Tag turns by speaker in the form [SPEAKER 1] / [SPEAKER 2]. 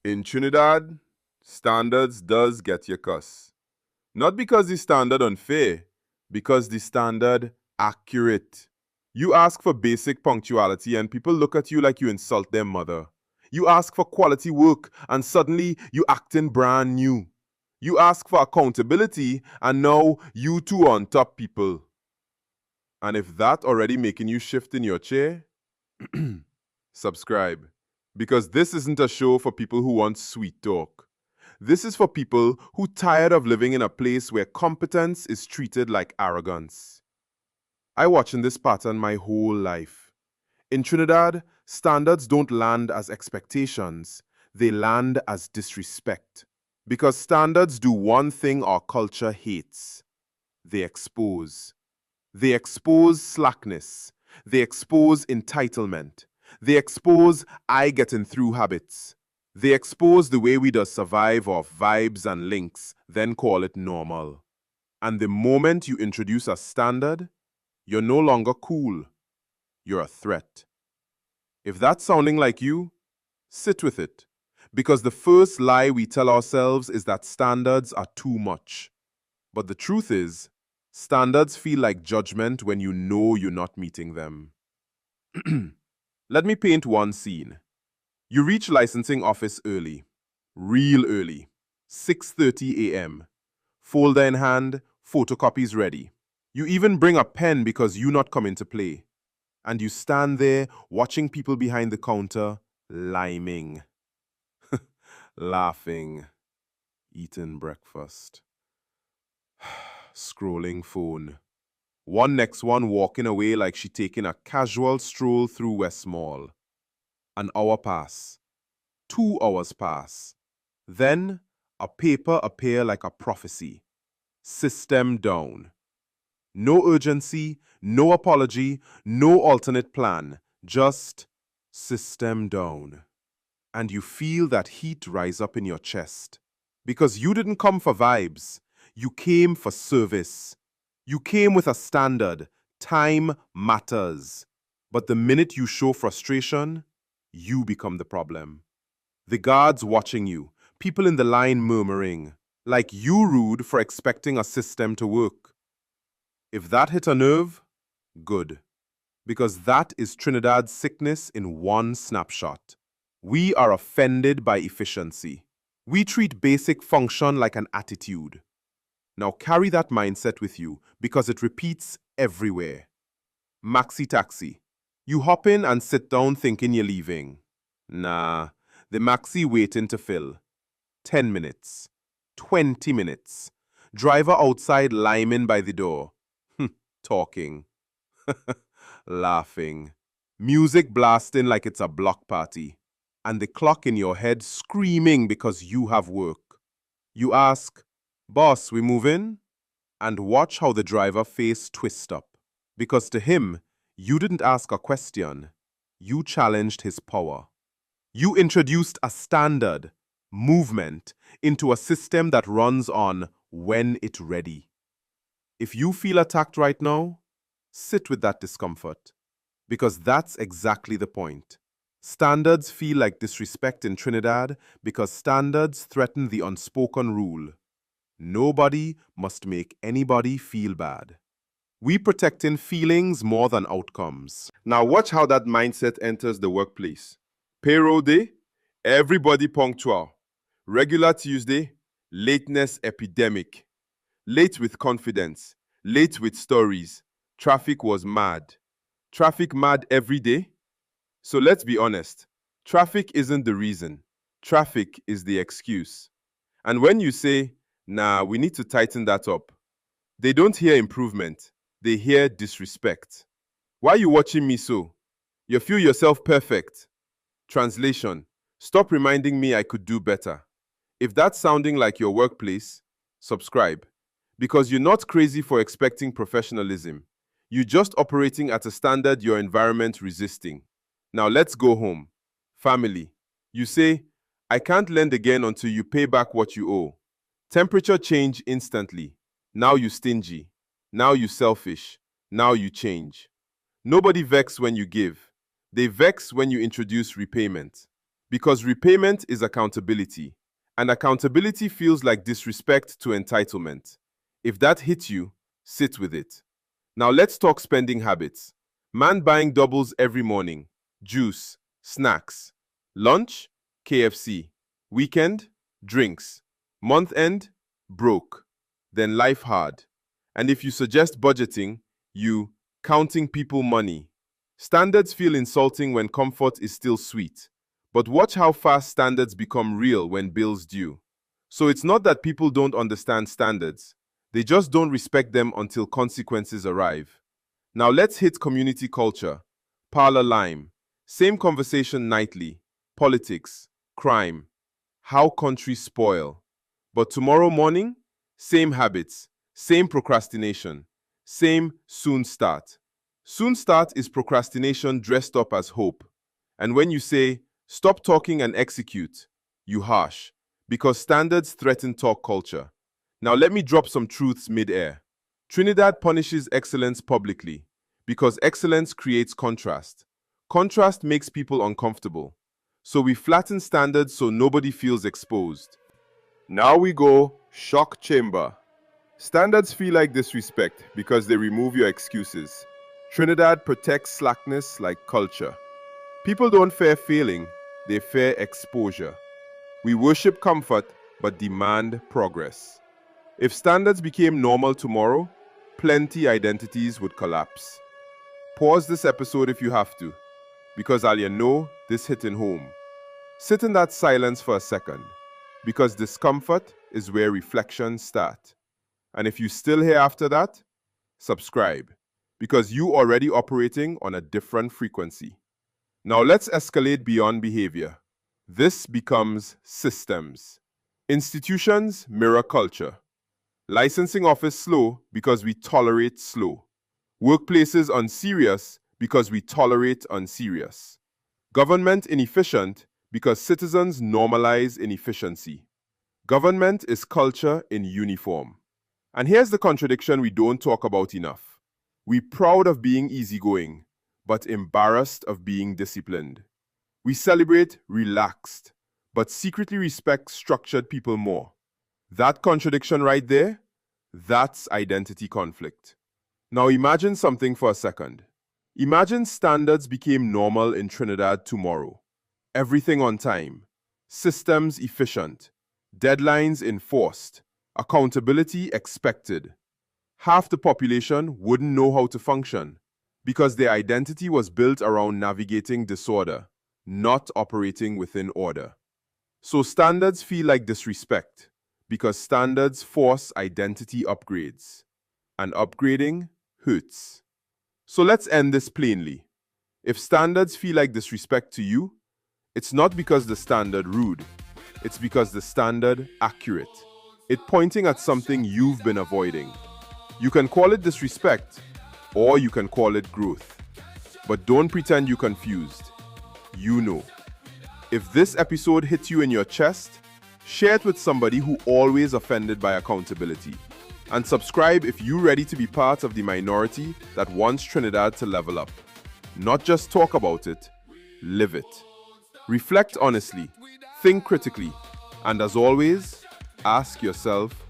[SPEAKER 1] In Trinidad, standards does get your cuss. Not because the standard unfair, because the standard accurate. You ask for basic punctuality and people look at you like you insult their mother. You ask for quality work and suddenly you acting brand new. You ask for accountability and now you too on top people. And if that already making you shift in your chair, subscribe. Because this isn't a show for people who want sweet talk. This is for people who tired of living in a place where competence is treated like arrogance. I watched in this pattern my whole life. In Trinidad, standards don't land as expectations, they land as disrespect. Because standards do one thing our culture hates. They expose. They expose slackness. They expose entitlement. They expose I getting through habits. They expose the way we does survive off vibes and links, then call it normal. And the moment you introduce a standard, you're no longer cool. You're a threat. If that's sounding like you, sit with it. Because the first lie we tell ourselves is that standards are too much. But the truth is, standards feel like judgment when you know you're not meeting them. Let me paint one scene. You reach licensing office early, real early, 6:30 a.m. Folder in hand, photocopies ready. You even bring a pen because you not come into play. And you stand there watching people behind the counter, liming, laughing, eating breakfast, scrolling phone. One next one walking away like she taking a casual stroll through West Mall. An hour pass. 2 hours pass. Then a paper appear like a prophecy. System down. No urgency, no apology, no alternate plan. Just system down. And you feel that heat rise up in your chest. Because you didn't come for vibes. You came for service. You came with a standard. Time matters. But the minute you show frustration, you become the problem. The guards watching you, people in the line murmuring, like you rude for expecting a system to work. If that hit a nerve, good. Because that is Trinidad's sickness in one snapshot. We are offended by efficiency. We treat basic function like an attitude. Now carry that mindset with you because it repeats everywhere. Maxi taxi. You hop in and sit down thinking you're leaving. Nah, the maxi waiting to fill. 10 minutes. 20 minutes. Driver outside liming by the door. Talking. Laughing. Music blasting like it's a block party. And the clock in your head screaming because you have work. You ask, "Boss, we move in?" And watch how the driver face twist up. Because to him, you didn't ask a question. You challenged his power. You introduced a standard, movement, into a system that runs on when it's ready. If you feel attacked right now, sit with that discomfort. Because that's exactly the point. Standards feel like disrespect in Trinidad because standards threaten the unspoken rule. Nobody must make anybody feel bad. We protecting feelings more than outcomes. Now watch how that mindset enters the workplace. Payroll day, everybody punctual. Regular Tuesday, lateness epidemic. Late with confidence, late with stories. Traffic was mad. Traffic mad every day? So let's be honest, traffic isn't the reason. Traffic is the excuse. And when you say, "Nah, we need to tighten that up," they don't hear improvement. They hear disrespect. Why you watching me so? You feel yourself perfect. Translation: stop reminding me I could do better. If that's sounding like your workplace, subscribe. Because you're not crazy for expecting professionalism. You're just operating at a standard your environment resisting. Now let's go home. Family. You say, "I can't lend again until you pay back what you owe." Temperature change instantly. Now you stingy. Now you selfish. Now you change. Nobody vex when you give. They vex when you introduce repayment. Because repayment is accountability, and accountability feels like disrespect to entitlement. If that hits you, sit with it. Now let's talk spending habits. Man buying doubles every morning. Juice, snacks. Lunch, KFC. Weekend, drinks. Month end, broke. Then life hard. And if you suggest budgeting, you counting people money. Standards feel insulting when comfort is still sweet. But watch how fast standards become real when bills due. So it's not that people don't understand standards. They just don't respect them until consequences arrive. Now let's hit community culture. Parlor lime. Same conversation nightly. Politics. Crime. How countries spoil. But tomorrow morning, same habits. Same procrastination. Same soon start. Soon start is procrastination dressed up as hope. And when you say, stop talking and execute, you harsh. Because standards threaten talk culture. Now let me drop some truths mid-air. Trinidad punishes excellence publicly because excellence creates contrast. Contrast makes people uncomfortable. So we flatten standards so nobody feels exposed. Now we go shock chamber. Standards feel like disrespect because they remove your excuses. Trinidad protects slackness like culture. People don't fear failing, they fear exposure. We worship comfort but demand progress. If standards became normal tomorrow, plenty identities would collapse. Pause this episode if you have to, because I'll know this hitting home. Sit in that silence for a second, because discomfort is where reflections start. And if you're still here after that, subscribe, because you already operating on a different frequency. Now let's escalate beyond behavior. This becomes systems. Institutions mirror culture. Licensing office slow because we tolerate slow. Workplaces unserious because we tolerate unserious. Government inefficient because citizens normalize inefficiency. Government is culture in uniform. And here's the contradiction we don't talk about enough. We're proud of being easygoing, but embarrassed of being disciplined. We celebrate relaxed, but secretly respect structured people more. That contradiction right there, that's identity conflict. Now imagine something for a second. Imagine standards became normal in Trinidad tomorrow. Everything on time, systems efficient, deadlines enforced, accountability expected. Half the population wouldn't know how to function because their identity was built around navigating disorder, not operating within order. So standards feel like disrespect because standards force identity upgrades. And upgrading hurts. So let's end this plainly. If standards feel like disrespect to you, it's not because the standard rude. It's because the standard accurate. It pointing at something you've been avoiding. You can call it disrespect, or you can call it growth. But don't pretend you're confused. You know. If this episode hit you in your chest, share it with somebody who always offended by accountability. And subscribe if you're ready to be part of the minority that wants Trinidad to level up. Not just talk about it, live it. Reflect honestly, think critically, and as always, ask yourself